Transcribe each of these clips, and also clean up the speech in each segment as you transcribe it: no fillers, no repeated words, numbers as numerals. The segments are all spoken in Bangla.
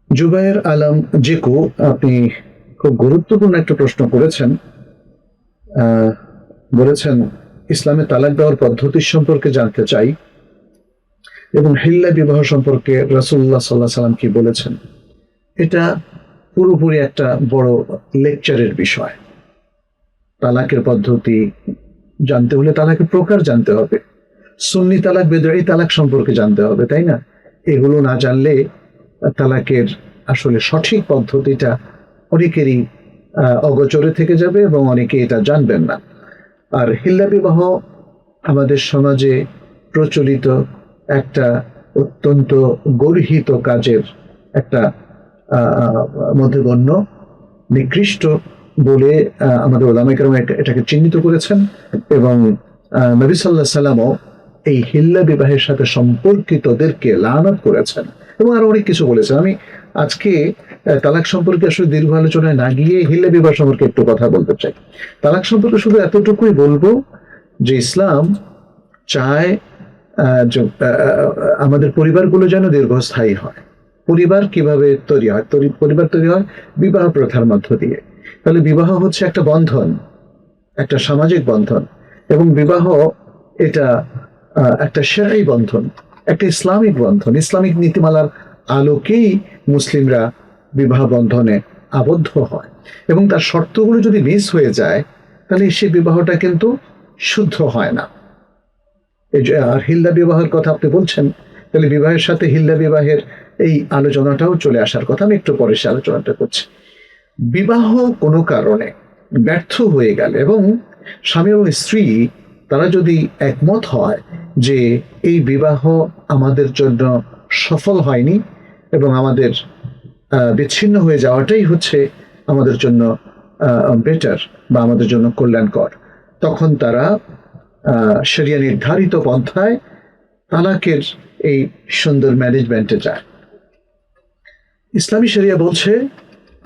জুবায়ের আলম জিকু, আপনি খুব গুরুত্বপূর্ণ একটা প্রশ্ন করেছেন। আহ, বলেছেন ইসলামে তালাক দেওয়ার পদ্ধতি সম্পর্কে জানতে চাই এবং হিল্লা বিবাহ সম্পর্কে রাসূলুল্লাহ সাল্লাল্লাহু আলাইহি সাল্লাম কি বলেছেন। এটা পুরোপুরি একটা বড় লেকচারের বিষয়। তালাকের পদ্ধতি জানতে হলে তালাকের প্রকার জানতে হবে, সুন্নি তালাক বেদঈ তালাক সম্পর্কে জানতে হবে, তাই না? এগুলো না জানলে তালাকের আসলে সঠিক পদ্ধতিটা অনেকেরই অগোচরে থেকে যাবে এবং অনেকে এটা জানবেন না। আর হিল্লা বিবাহ আমাদের সমাজে প্রচলিত একটা অত্যন্ত গর্হিত কাজের একটা মধ্যে গণ্য, নিকৃষ্ট বলে আমাদের ওলামায়ে কেরাম এটাকে চিহ্নিত করেছেন। এবং নবী সাল্লাল্লাহু আলাইহি সাল্লামও এই হিল্লা বিবাহের সাথে সম্পর্কিতদেরকে লানত করেছেন এবং আরো অনেক কিছু বলেছেন। আমি আজকে তালাক সম্পর্কে আসলে দীর্ঘ আলোচনায় না গিয়ে হিল্লা বিবাহ সম্পর্কে একটু কথা বলতে চাই। তালাক সম্পর্কে শুধু এতটুকুই বলবো যে ইসলাম চায় আমাদের পরিবারগুলো যেন দীর্ঘস্থায়ী হয়। পরিবার কিভাবে তৈরি হয়? পরিবার তৈরি হয় বিবাহ প্রথার মধ্য দিয়ে। তাহলে বিবাহ হচ্ছে একটা বন্ধন, একটা সামাজিক বন্ধন, এবং বিবাহ এটা একটা শরঈ বন্ধন, একটা ইসলামিক বন্ধন। ইসলামিক নীতিমালার আলোকেই মুসলিমরা বিবাহ বন্ধনে আবদ্ধ হয়, এবং তার শর্তগুলো যদি মিস হয়ে যায় তাহলে সেই বিবাহটা কিন্তু শুদ্ধ হয় না। আর হিল্লা বিবাহের কথা আপনি বলছেন, তাহলে বিবাহের সাথে হিল্লা বিবাহের এই আলোচনাটাও চলে আসার কথা। আমি একটু পরে সে আলোচনাটা করছি। বিবাহ কোনো কারণে ব্যর্থ হয়ে গেল এবং স্বামী এবং স্ত্রী তারা যদি একমত হয় যে এই বিবাহ আমাদের জন্য সফল হয়নি এবং আমাদের বিচ্ছিন্ন হয়ে যাওয়াটাই হচ্ছে আমাদের জন্য বেটার বা আমাদের জন্য কল্যাণকর, তখন তারা শরিয়া নির্ধারিত পন্থায় তালাকের এই সুন্দর ম্যানেজমেন্টে যায়। ইসলামী শরিয়া বলছে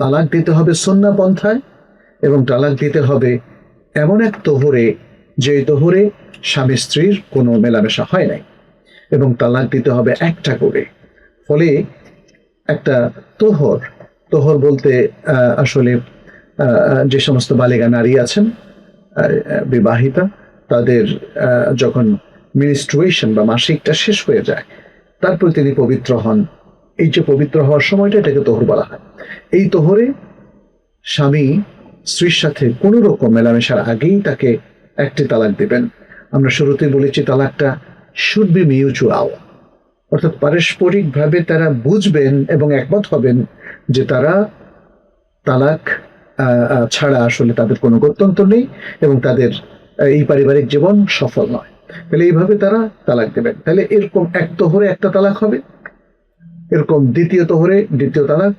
তালাক দিতে হবে সুন্নাহ পন্থায়, এবং তালাক দিতে হবে এমন এক তোহরে যে তোহরে স্বামী স্ত্রীর কোনো মেলামেশা হয় নাই, এবং তালাক দিতে হবে একটা করে। ফলে একটা তোহর, তোহর বলতে আসলে যে সমস্ত বালিগা নারী আছেন বিবাহিতা, তাদের যখন মিনিস্ট্রুয়েশন বা মাসিকটা শেষ হয়ে যায় তারপর তিনি পবিত্র হন। এই যে পবিত্র হওয়ার সময়টা, এটাকে তোহর বলা হয়। এই তোহরে স্বামী স্ত্রীর সাথে কোনো রকম মেলামেশার আগেই তাকে একটি তালাক দিবেন। আমরা শুরুতেই বলেছি তালাকটা শুড বি মিউচুয়াল, অর্থাৎ পারস্পরিকভাবে তারা বুঝবেন এবং একমত হবেন যে তারা তালাক ছাড়া আসলে তাদের কোনো গত্যন্তর নেই এবং তাদের এই পারিবারিক জীবন সফল নয়। তাহলে এইভাবে তারা তালাক দেবেন। তাহলে এরকম এক তোহরে একটা তালাক হবে, এরকম দ্বিতীয় তোহরে দ্বিতীয় তালাক।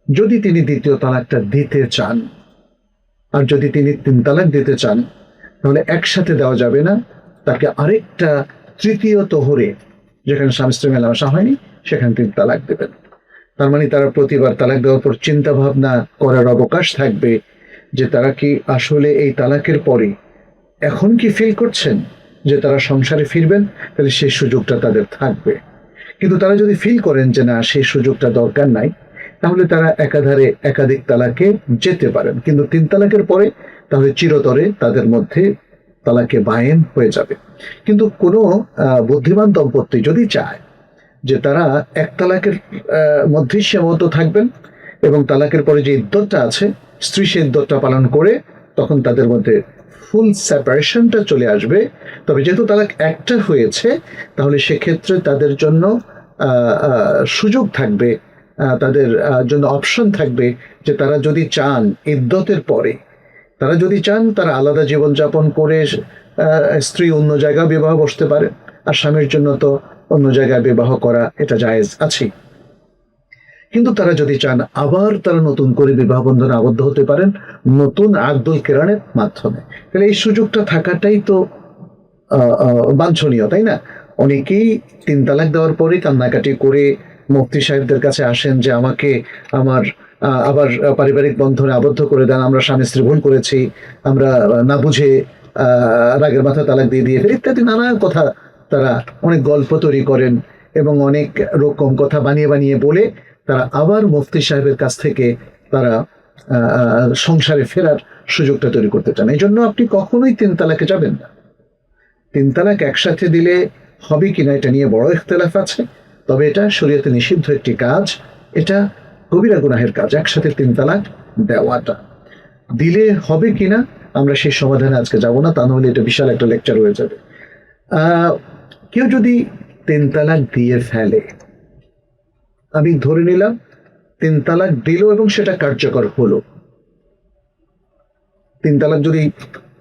যদি তিনি দ্বিতীয় তালাকটা দিতে চান, আর যদি তিনি তিন তালাক দিতে চান, তাহলে একসাথে দেওয়া যাবে না, তাকে আরেকটা তৃতীয় তোহরে, যেখানে স্বামী স্ত্রী মেলামেশা হয়নি, সেখানে তিনি তালাক দেবেন। তার মানে তারা প্রতিবার তালাক দেওয়ার পর চিন্তা ভাবনা করার অবকাশ থাকবে যে তারা কি আসলে এই তালাকের পরে এখন কি ফিল করছেন যে তারা সংসারে ফিরবেন, তাহলে সেই সুযোগটা তাদের থাকবে। কিন্তু তারা যদি ফিল করেন যে না, সেই সুযোগটা দরকার নাই, তাহলে তারা একাধারে একাধিক তালাকে যেতে পারেন। কিন্তু তিন তালাকের পরে তাহলে চিরতরে তাদের মধ্যে তালাকে বায়েন হয়ে যাবে। কিন্তু কোনো বুদ্ধিমান দম্পতি যদি চায় যে তারা এক তালাকের মধ্যেই সীমাবদ্ধ থাকবেন এবং তালাকের পরে যে ইদ্যতটা আছে, স্ত্রী সে ইদ্যতটা পালন করে, তখন তাদের মধ্যে ফুল সেপারেশনটা চলে আসবে। তবে যেহেতু তালাক একটা হয়েছে, তাহলে সেক্ষেত্রে তাদের জন্য সুযোগ থাকবে, তাদের জন্য অপশন থাকবে যে তারা যদি চান ইদ্যতের পরে, তারা যদি চান তারা আলাদা জীবনযাপন করে স্ত্রী অন্য জায়গায় বিবাহ বসতে পারে, আর স্বামীর জন্য তো অন্য জায়গায় বিবাহ করা এটা জায়েজ আছে। কিন্তু তারা যদি চান আবার তারা নতুন করে বিবাহ বন্ধনে আবদ্ধ হতে পারেন নতুন আকদুল কেরানের মাধ্যমে। তাহলে এই সুযোগটা থাকাটাই তো বাঞ্ছনীয়, তাই না? অনেকেই তিন তালাক দেওয়ার পরে কান্নাকাটি করে মুফতি সাহেবদের কাছে আসেন যে আমাকে আমার আবার পারিবারিক বন্ধনে আবদ্ধ করে দেন, আমরা স্বামী স্ত্রী ভুল করেছি, আমরা না বুঝে রাগের মাথা তালাক দিয়ে দিয়ে ইত্যাদি নানা কথা। তারা অনেক গল্প তৈরি করেন এবং অনেক রকম কথা বানিয়ে বানিয়ে বলে তারা আবার মুফতি সাহেবের কাছ থেকে তারা সংসারে ফেরার সুযোগটা তৈরি করতে চান। এই জন্য আপনি কখনোই 3 তালাকে যাবেন না। 3 তালাক একসাথে দিলে হবে কিনা এটা নিয়ে বড় ইখতিলাফ আছে, তবে এটা শরীয়তে নিষিদ্ধ একটি কাজ, এটা কবিরা গুনাহের কাজ একসাথে 3 তালাক দেওয়াটা। দিলে হবে কিনা আমরা সেই সমাধানে আজকে যাব না, তা নাহলে এটা বিশাল একটা লেকচার হয়ে যাবে। কেউ যদি 3 তালাক দিয়ে ফেলে, আমি ধরে নিলাম 3 তালাক দিল এবং সেটা কার্যকর হলো। 3 তালাক যদি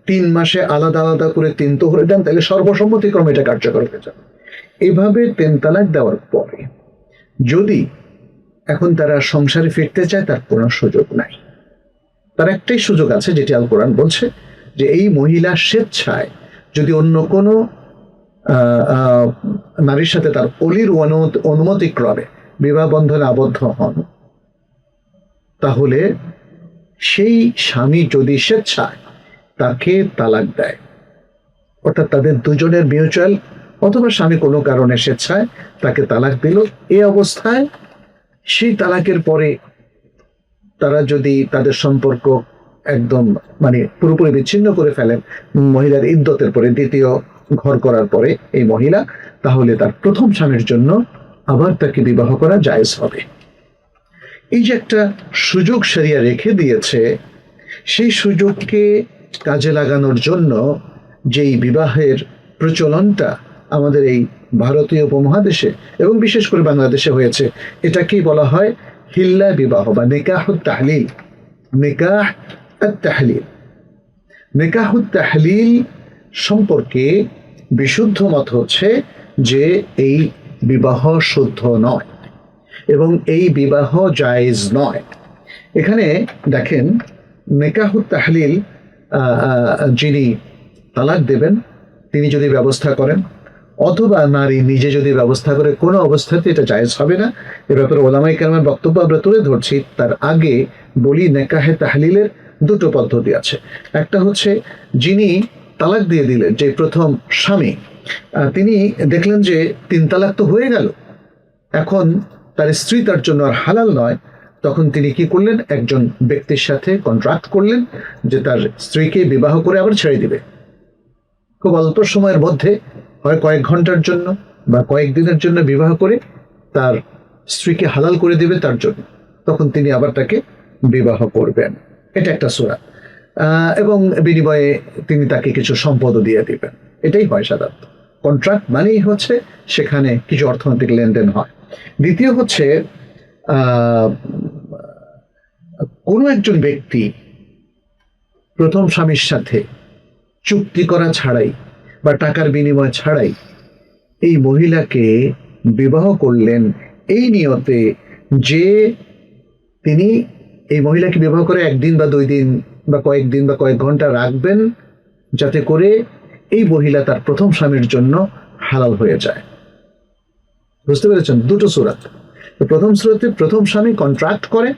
3 মাসে আলাদা আলাদা করে 3 তোহরে দেন, তাহলে সর্বসম্মতিক্রমে এটা কার্যকর হয়ে যাবে। এইভাবে 3 তালাক দেওয়ার পরে যদি এখন তারা সংসারে ফিরতে চায়, তার কোনো সুযোগ নাই। তার একটাই সুযোগ আছে, যেটি আল কোরআন বলছে যে এই মহিলা স্বেচ্ছায় যদি অন্য কোনো নারীর সাথে তার অলির অনুমতিক্রমে বিবাহ বন্ধনে আবদ্ধ হন, তাহলে সেই স্বামী যদি স্বেচ্ছায় তাকে তালাক দেয়, অর্থাৎ তাদের দুজনের মিউচুয়াল অথবা স্বামী কোনো কারণে স্বেচ্ছায় তাকে তালাক দিল, এই অবস্থায় সেই তালাকের পরে তারা যদি তাদের সম্পর্ক একদম মানে পুরোপুরি বিচ্ছিন্ন করে ফেলেন মহিলার ইদ্যতের পরে, দ্বিতীয় ঘর করার পরে এই মহিলা, তাহলে তার প্রথম স্বামীর জন্য আবার তাকে বিবাহ করা জায়েজ হবে। এই যে একটা সুযোগ শরিয়া রেখে দিয়েছে, সেই সুযোগকে কাজে লাগানোর জন্য যেই বিবাহের প্রচলনটা আমাদের এই ভারতীয় উপমহাদেশে এবং বিশেষ করে বাংলাদেশে হয়েছে, এটাকেই বলা হয় হিল্লা বিবাহ বা নিকাহুত তাহলিল। নিকাহুত তাহলিল, নিকাহুত তাহলিল সম্পর্কে বিশুদ্ধ মত হচ্ছে যে এই বিবাহ শুদ্ধ নয় এবং এই বিবাহ জায়েজ নয়। এখানে দেখেন, নিকাহুত তাহলিল যিনি তালাক দেবেন তিনি যদি ব্যবস্থা করেন অথবা নারী নিজে যদি ব্যবস্থা করে, কোনো অবস্থাতে এটা জায়েজ হবে না। এ ব্যাপারে ওলামায়ে কেরামের বক্তব্য আমরা তুলে ধরছি। তার আগে বলি, নিকাহে তাহলিলের 2টো পদ্ধতি আছে। একটা হচ্ছে যিনি তালাক দিয়ে দিলেন, যে প্রথম স্বামী, তিনি দেখলেন যে 3 তালাক তো হয়ে গেল, এখন তার স্ত্রী তার জন্য আর হালাল নয়, তখন তিনি কি করলেন, একজন ব্যক্তির সাথে কন্ট্রাক্ট করলেন যে তার স্ত্রীকে বিবাহ করে আবার ছেড়ে দিবে খুব অল্প সময়ের মধ্যে, হয় কয়েক ঘন্টার জন্য বা কয়েকদিনের জন্য বিবাহ করে তার স্ত্রীকে হালাল করে দিবে তার জন্য, তখন তিনি আবার তাকে বিবাহ করবেন। এটা একটা সূরা, এবং বিনিময়ে তিনি তাকে কিছু সম্পদও দিয়ে দিবেন। এটাই হয় সাধারণত কন্ট্রাক্ট, মানেই হচ্ছে সেখানে কিছু অর্থনৈতিক লেনদেন হয়। দ্বিতীয় হচ্ছে কোনো একজন ব্যক্তি প্রথম স্বামীর সাথে চুক্তি করা ছাড়াই বা টাকার বিনিময় ছাড়াই এই মহিলাকে বিবাহ করলেন, এই নিয়তে যে তিনি এই মহিলাকে বিবাহ করে 1 দিন বা 2 দিন বা কয়েকদিন বা কয়েক ঘন্টা রাখবেন, যাতে করে এই মহিলা তার প্রথম স্বামীর জন্য হালাল হয়ে যায়। বুঝতে পেরেছেন? 2টো সূরা। প্রথম সূরাতে প্রথম স্বামী কন্ট্রাক্ট করে,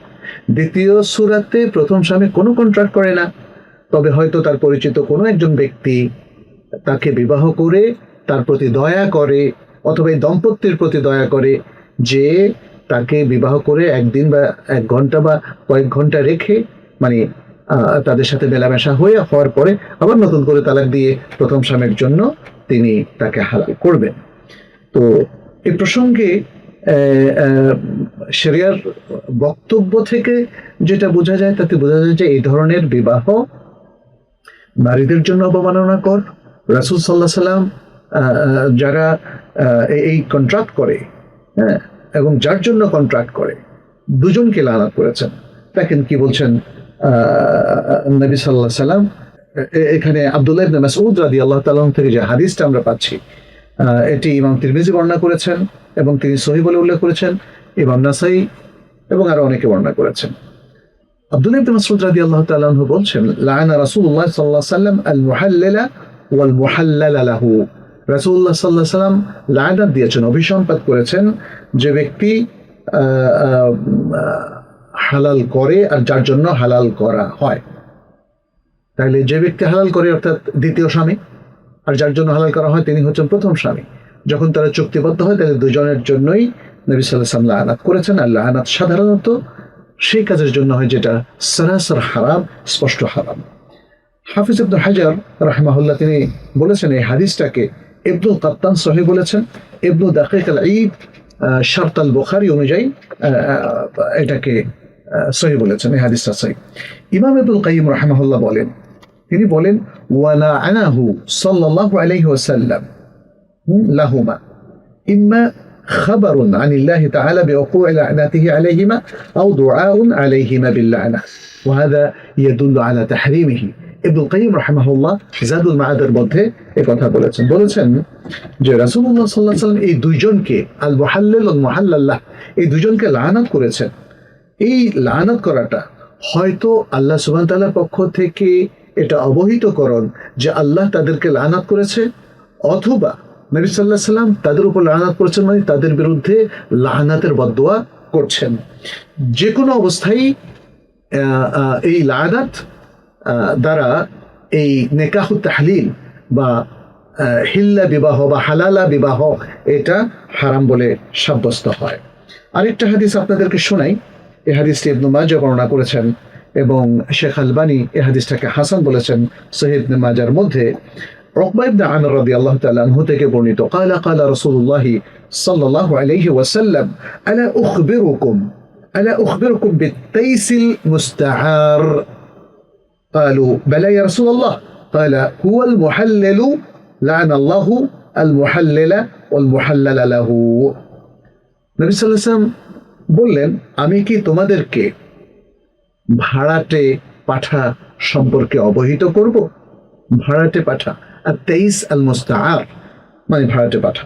দ্বিতীয় সূরাতে প্রথম স্বামী কোনো কন্ট্রাক্ট করে না, তবে হয়তো তার পরিচিত কোনো একজন ব্যক্তি তাকে বিবাহ করে তার প্রতি দয়া করে, অথবা এই দম্পতির প্রতি দয়া করে, যে তাকে বিবাহ করে 1 দিন বা 1 ঘন্টা বা কয়েক ঘন্টা রেখে, মানে তাদের সাথে মেলামেশা হওয়ার পরে আবার নতুন করে তালাক দিয়ে প্রথম স্বামীর জন্য তিনি তাকে হালাল করবেন। তো এই প্রসঙ্গে শরিয়ার বক্তব্য থেকে যেটা বোঝা যায়, তাতে বোঝা যায় যে এই ধরনের বিবাহ নারীদের জন্য অবমাননাকর। রাসূল সাল্লাল্লাহু আলাইহি সাল্লাম যারা এই কন্ট্রাক্ট করে, হ্যাঁ, এবং যার জন্য কন্ট্রাক্ট করে, দুজনকে লানত করেছেন। দেখেন কি বলছেন নবী সাল্লাল্লাহু আলাইহি সাল্লাম। এখানে আব্দুল্লাহ ইবনে মাসউদ রাদিয়াল্লাহু তাআলা থেকে যে হাদিসটা আমরা পাচ্ছি, এটি ইমাম তিরমিজি বর্ণনা করেছেন এবং তিনি সহিহ বলে উল্লেখ করেছেন, ইমাম নাসাই এবং আরো অনেকে বর্ণনা করেছেন। আব্দুল্লাহ ইবনে মাসউদ রাদিয়াল্লাহু তাআলা বলছেন, লাআনা রাসূলুল্লাহ সাল্লাল্লাহু আলাইহি সাল্লাম আল মুহাল্লালা ওয়াল মুহাল্লালা লাহু। রাসূলুল্লাহ সাল্লাল্লাহু আলাইহি সাল্লাম লাআনাত দিয়েছেন, অভিসম্পাত করেছেন যে ব্যক্তি হালাল করে আর যার জন্য হালাল করা হয়। তাহলে যে ব্যক্তি হালাল করে অর্থাৎ দ্বিতীয় স্বামী, আর যার জন্য হালাল করা হয় তিনি হচ্ছেন প্রথম স্বামী। যখন তারা চুক্তিবদ্ধ হয় তাহলে দুজনের জন্যই নবী সাল্লাল্লাহু আলাইহি ওয়াসাল্লাম লাআনাত করেছেন। আর লাআনাত সাধারণত সেই কাজের জন্য হয় যেটা সরাসর হারাম, স্পষ্ট হারাম। হাফিজ ইবনে হাজার রাহিমাহুল্লাহ তিনি বলেছেন এই হাদিসটাকে ইবনুল কাত্তান সহিহ বলেছেন, ইবনু দাকিক আল ঈদ শারত আল বুখারী অনুযায়ী এটাকে সহিহ বলেছেন, এই হাদিসটা সহিহ। ইমাম ইবনুল কাইয়িম রাহিমাহুল্লাহ বলেন, তিনি বলেন ওয়ালা আনাহু সাল্লাল্লাহু আলাইহি ওয়াসাল্লাম লাহুমা ইম্মা خبر عن الله تعالى بوقوع لعنته عليهما أو دعاء عليهما باللعنة وهذا يدل على تحريمه। ইবনুল কাইয়িম রাহিমাহুল্লাহ জাদুল মাআদের মধ্যে এই কথা বলেছেন যে রাসূলুল্লাহ সাল্লাল্লাহু আলাইহি ওয়াসাল্লাম এই দুইজনকে আল মুহাল্লিল ওয়াল মুহাল্লাল্লাহ এই দুইজনকে লানাত করেছেন। এই লানাত করাটা হয়তো আল্লাহ সুবহানাহু ওয়া তাআলার পক্ষ থেকে এটা অবহিতকরণ যে আল্লাহ তাদেরকে লানাত করেছে, অথবা নবী সাল্লাল্লাহু আলাইহি ওয়াসাল্লাম তাদের উপর লানাত করেছেন, মানে তাদের বিরুদ্ধে লানাতের বদদোয়া করছেন। যে কোনো অবস্থায় এই লানাত দ্বারা এই নিকাহ তাহলিল বা হিল্লা বিবাহ বা হালালা বিবাহ এটা হারাম বলে সাব্যস্ত হয়। আরেকটা হাদিস আপনাদেরকে শোনাই। এই হাদিসটি ইবনে মাজাহ বর্ণনা করেছেন এবং শেখ আলবানী এই হাদিসটাকে হাসান বলেছেন সহিহ ইবনে মাজাহর মধ্যে। উকবা ইবনে আমির রাদিয়াল্লাহু তাআলা আনহু থেকে বর্ণিত, ক্বালা ক্বালা রাসূলুল্লাহ সাল্লাল্লাহু আলাইহি ওয়াসাল্লাম আলা উখবিরুকুম বিত-তাইসিল মুস্তাআর قالوا بلى يا رسول الله قال هو المحلل لعن الله المحلل والمحلل له। নবী সাল্লাল্লাহু আলাইহি ওয়াসাল্লাম বললেন, আমি কি তোমাদেরকে ভাড়াটে পাঠা সম্পর্কে অবহিত করব? ভাড়াটে পাঠা আর তেইস আল মুস্তাআর মানে ভাড়াটে পাঠা।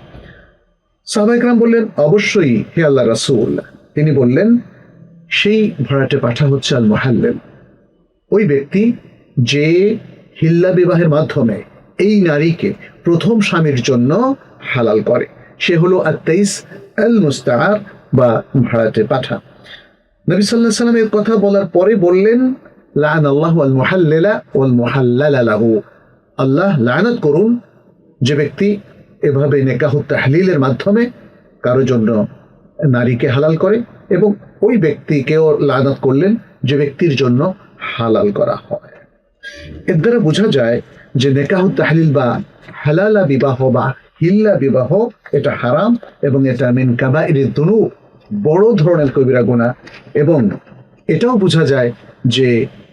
সাহাবায়ে কেরাম বললেন, অবশ্যই হে আল্লাহ রাসূল। তিনি বললেন, সেই ভাড়াটে পাঠা হচ্ছে আল মুহাল্লিল, ওই ব্যক্তি যে হিল্লা বিবাহের মাধ্যমে এই নারীকে প্রথম স্বামীর জন্য হালাল করে, সে হলো আত-তাইস আল মুস্তাআর বা ভাড়াটে পাঠা। নবী সাল্লাল্লাহু আলাইহি ওয়াসাল্লাম এর কথা বলার পরে বললেন, লাআনাল্লাহু আল মুহাল্লিলা ওয়াল মুহাল্লালা লাহু, আল্লাহ লানাত করুন যে ব্যক্তি এভাবে নিকাহ তাহলিলের মাধ্যমে কারো জন্য নারীকে হালাল করে, এবং ওই ব্যক্তিকেও লানাত করলেন যে ব্যক্তির জন্য হালাল করা হয়। এর দ্বারা বোঝা যায় যে নিকাহ তাহলিল বা হালালা বিবাহ বা হিল্লা বিবাহ এটা হারাম এবং এটা মিন কাবাইরিদ দুনুব, বড় ধরনের কবিরা গুনাহ। এবং এটাও বোঝা যায় যে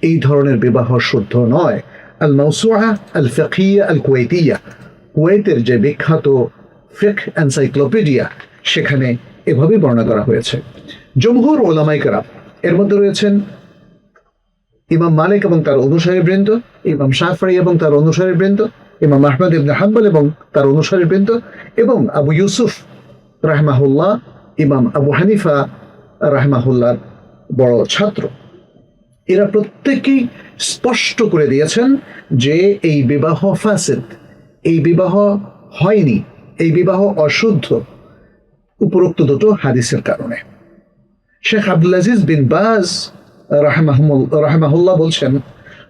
এই ধরনের বিবাহ শুদ্ধ নয়। আল মাওসুআ আল ফিকহিয়া আল কুওয়েতিয়া, কুয়েতের যে বিখ্যাত ফিকহ এনসাইক্লোপিডিয়া, সেখানে এভাবে বর্ণনা করা হয়েছে। জমহুর উলামায়ে কেরাম, এর মধ্যে রয়েছেন ইমাম মালিক এবং তার অনুসারীবৃন্দ, ইমাম শাফিঈ এবং তার অনুসারীবৃন্দ, ইমাম আহমদ ইবনে হাম্বল এবং তার অনুসারীবৃন্দ, এবং আবু ইউসুফ রাহিমাহুল্লাহ, ইমাম আবু হানিফা রাহিমাহুল্লাহর বড় ছাত্র, এরা প্রত্যেকেই স্পষ্ট করে দিয়েছেন যে এই বিবাহ ফাসিদ, এই বিবাহ হয়নি, এই বিবাহ অশুদ্ধ, উপরোক্ত দুটো হাদিসের কারণে। শেখ আব্দুল আজিজ বিন বাজ রাহিমাহুল্লাহ বলছেন,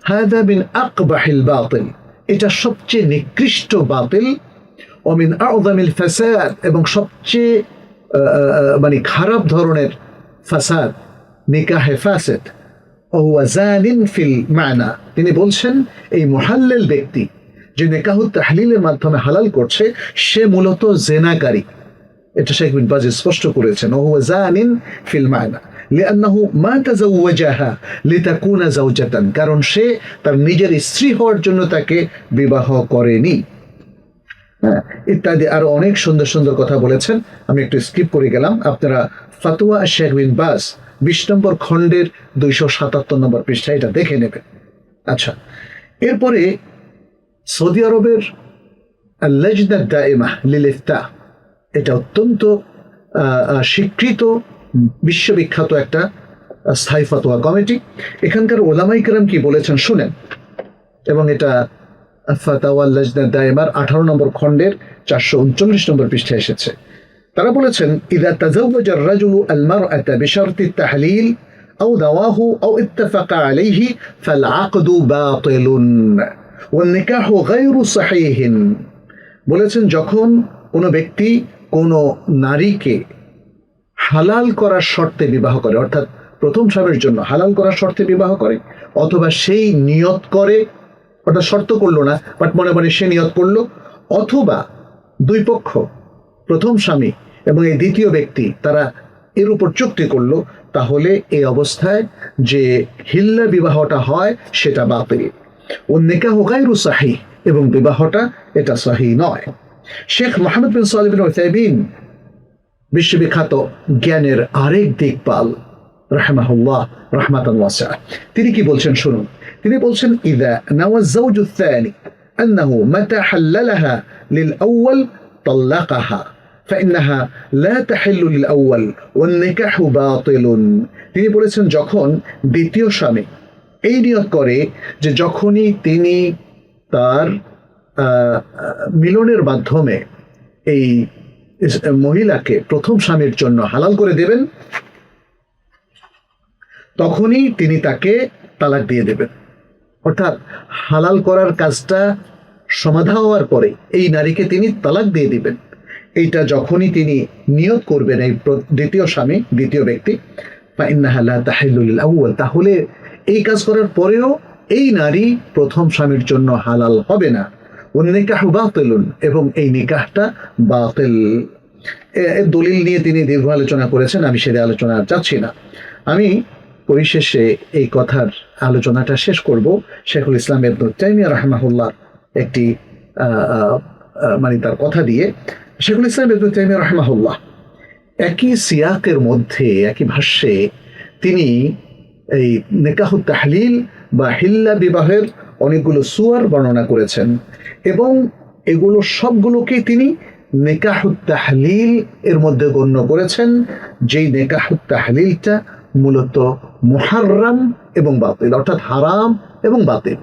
হাদা মিন আকবাহিল বাতিল, এটা সবচেয়ে নিকৃষ্ট বাতিল, ও মিন আযমিল ফাসাদ, এবং সবচেয়ে মানে খারাপ ধরনের ফাসাদ, নিকাহে ফাসিদ। ও হুয়া জানিন ফিল মানা, তিনি বলছেন এই মুহাল্লিল ব্যক্তি যে নিকাহ তাহলিলের মাধ্যমে হালাল করছে, সে মূলত জেনাকারী। এটা শেখ বিন বাজ স্পষ্ট করেছেন, ও হুয়া জানিন ফিল মানা লিআন্নাহু মা তাযাওয়াজাহা লিতাকুনা যাওজাতান, কারণ সে তার নিজের স্ত্রী হওয়ার জন্য তাকে বিবাহ করেনি। ইত্যাদি আরো অনেক সুন্দর সুন্দর কথা বলেছেন, আমি একটু স্কিপ করে গেলাম। আপনারা ফাতোয়া শেখ বিন বাজ 20 নম্বর খণ্ডের 277 নম্বর পৃষ্ঠায় এটা দেখে নেবেন। আচ্ছা, এরপরে সৌদি আরবের আল-লাজনা দাইমা লিল ইফতা, এটা অত্যন্ত স্বীকৃত বিশ্ববিখ্যাত একটা স্থায়ী ফাতোয়া কমিটি। এখানকার ওলামায়ে কেরাম কি বলেছেন শুনেন, এবং এটা ফাতাওয়া আল-লাজনা দাইমার 18 নম্বর খণ্ডের 439 নম্বর পৃষ্ঠায় এসেছে। তারা বলেছেন, ইযা তাযাওয়াজা আর-রাজুলু আল-মারআতা বিশারতি আত-তাহলিল আও দাওয়াহু আও ইত্তাফাকা আলাইহি ফাল আকদু বাতিলুন ওয়ান নিকাহু গায়রু সাহিহিন। বলেছেন, যখন কোনো ব্যক্তি কোনো নারীকে হালাল করার শর্তে বিবাহ করে, অর্থাৎ প্রথম স্বামীর জন্য হালাল করার শর্তে বিবাহ করে, অথবা সেই নিয়ত করে, অর্থাৎ শর্ত করলো না বাট মনে মনে সে নিয়ত করলো, অথবা দুই পক্ষ প্রথম স্বামী এবং এই দ্বিতীয় ব্যক্তি তারা এর উপর চুক্তি করলো, তাহলে এই অবস্থায় যে হিল্লা বিবাহটা হয় সেটা বাতিল। ও নিকাহু গায়রু সাহিহ, এবং বিবাহটা এটা সহিহ নয়। শেখ মোহাম্মদ বিন সালেহ বিন উসাইমিন বিশ্ববিখ্যাত জ্ঞানের আরেক দিকপাল রাহিমাহুল্লাহ রাহমাতান ওয়াসিআ, তিনি কি বলছেন শুনুন। তিনি বলছেন ইযা নাওয়া যাওজু الثاني أنه متى حللها للأول طلقها فإنها لا تحل للأول والنكاح باطل। তিনি বলেছেন যখন দ্বিতীয় স্বামী এই নিয়ত করে যে যখনই তিনি তার মিলনের মাধ্যমে এই মহিলাকে প্রথম স্বামীর জন্য হালাল করে দেবেন, তখনই তিনি তাকে তালাক দিয়ে দেবেন। অর্থাৎ হালাল করার কাজটা সমাধা হওয়ার পরে এই নারীকে তিনি তালাক দিয়ে দিবেন, এইটা যখনই তিনি নিয়ত করবেন এই দ্বিতীয় স্বামী দ্বিতীয় ব্যক্তি, ফাইন্নাহা লা তাহিল্লু লিল আউয়াল, তাহলে এই কাজ করার পরেও এই নারী প্রথম স্বামীর জন্য হালাল হবে না। ওয়ান নিকাহু বাতিলুন, এবং এই নিকাহটা বাতিল। এর দলিল নিয়ে তিনি দীর্ঘ আলোচনা করেছেন, আমি সেটা আলোচনা যাচ্ছি না। আমি পরিশেষে এই কথার আলোচনাটা শেষ করব শেখুল ইসলাম ইবনে তাইমিয়া রাহিমাহুল্লাহ একটি মানে তার কথা দিয়ে। শেখুল ইসলাম ইবনে তাইমিয়া রাহিমাহুল্লাহ একই সিয়াকের মধ্যে একই ভাষ্যে তিনি এই নিকাহুত তাহলিল বা হিল্লা বিবাহের অনেকগুলো সুয়ার বর্ণনা করেছেন, এবং এগুলো সবগুলোকে তিনি নিকাহুত তাহলিল এর মধ্যে গণ্য করেছেন, যেই নিকাহুত তাহলিলটা মূলত মুহাররাম এবং বাতিল, অর্থাৎ হারাম এবং বাতিল।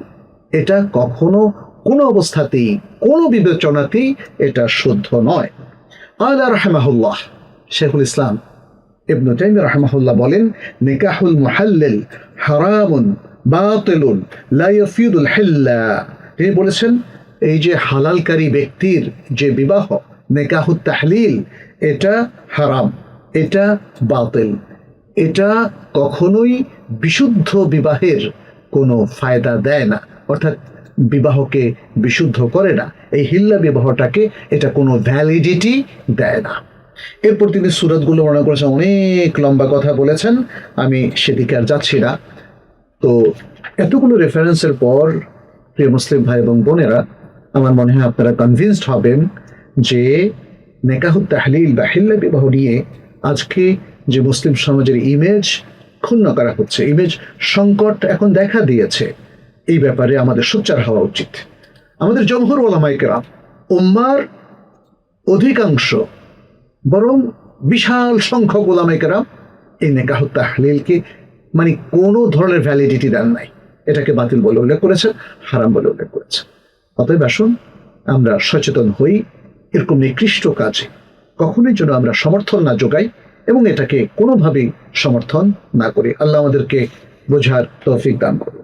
এটা কখনো কোনো অবস্থাতেই কোনো বিবেচনাতেই এটা শুদ্ধ নয়। আলা রাহিমাহুল্লাহ, শেখুল ইসলাম ইবনে তাইমিয়া রাহিমাহুল্লাহ বলেন নিকাহুল মুহাল্লিল হারামুন বাতিলুন লা ইয়াফিদুল হিল্লা। তিনি বলেছেন এই যে হালালকারী ব্যক্তির যে বিবাহ নিকাহুত তাহলিল, এটা হারাম, এটা বাতিল, এটা কখনোই বিশুদ্ধ বিবাহের কোনো ফায়দা দেয় না, অর্থাৎ বিবাহকে বিশুদ্ধ করে না। এই হিল্লা বিবাহটাকে এটা কোনো ভ্যালিডিটি দেয় না। এরপর তিনি সূরাতগুলো বর্ণনা করেছেন, অনেক লম্বা কথা বলেছেন, আমি সেদিকে আর যাচ্ছি না। তো এতগুলো রেফারেন্সের পর প্রিয় মুসলিম ভাই এবং বোনেরা, আমার মনে হয় আপনারা কনভিন্সড হবেন যে নিকাহুত তাহলিল বা হিল্লা বিবাহ নিয়ে আজকে যে মুসলিম সমাজের ইমেজ ক্ষুণ্ণ করা হচ্ছে, ইমেজ সংকট এখন দেখা দিয়েছে, এই ব্যাপারে আমাদের সোচ্চার হওয়া উচিত। আমাদের জমহুর উলামায়ে কেরাম, উম্মার অধিকাংশ বরং বিশাল সংখ্যক উলামায়ে কেরাম এই নিকাহুত তাহলিলকে মানে কোনো ধরনের ভ্যালিডিটি দেন নাই, এটাকে বাতিল বলে উল্লেখ করেছে, হারাম বলে উল্লেখ করেছে। অতএব আসুন আমরা সচেতন হই, এরকম নিকৃষ্ট কাজে কখনোই যেন আমরা সমর্থন না যোগাই এবং এটাকে কোনোভাবেই সমর্থন না করি। আল্লাহ আমাদেরকে বোঝার তৌফিক দান করুন।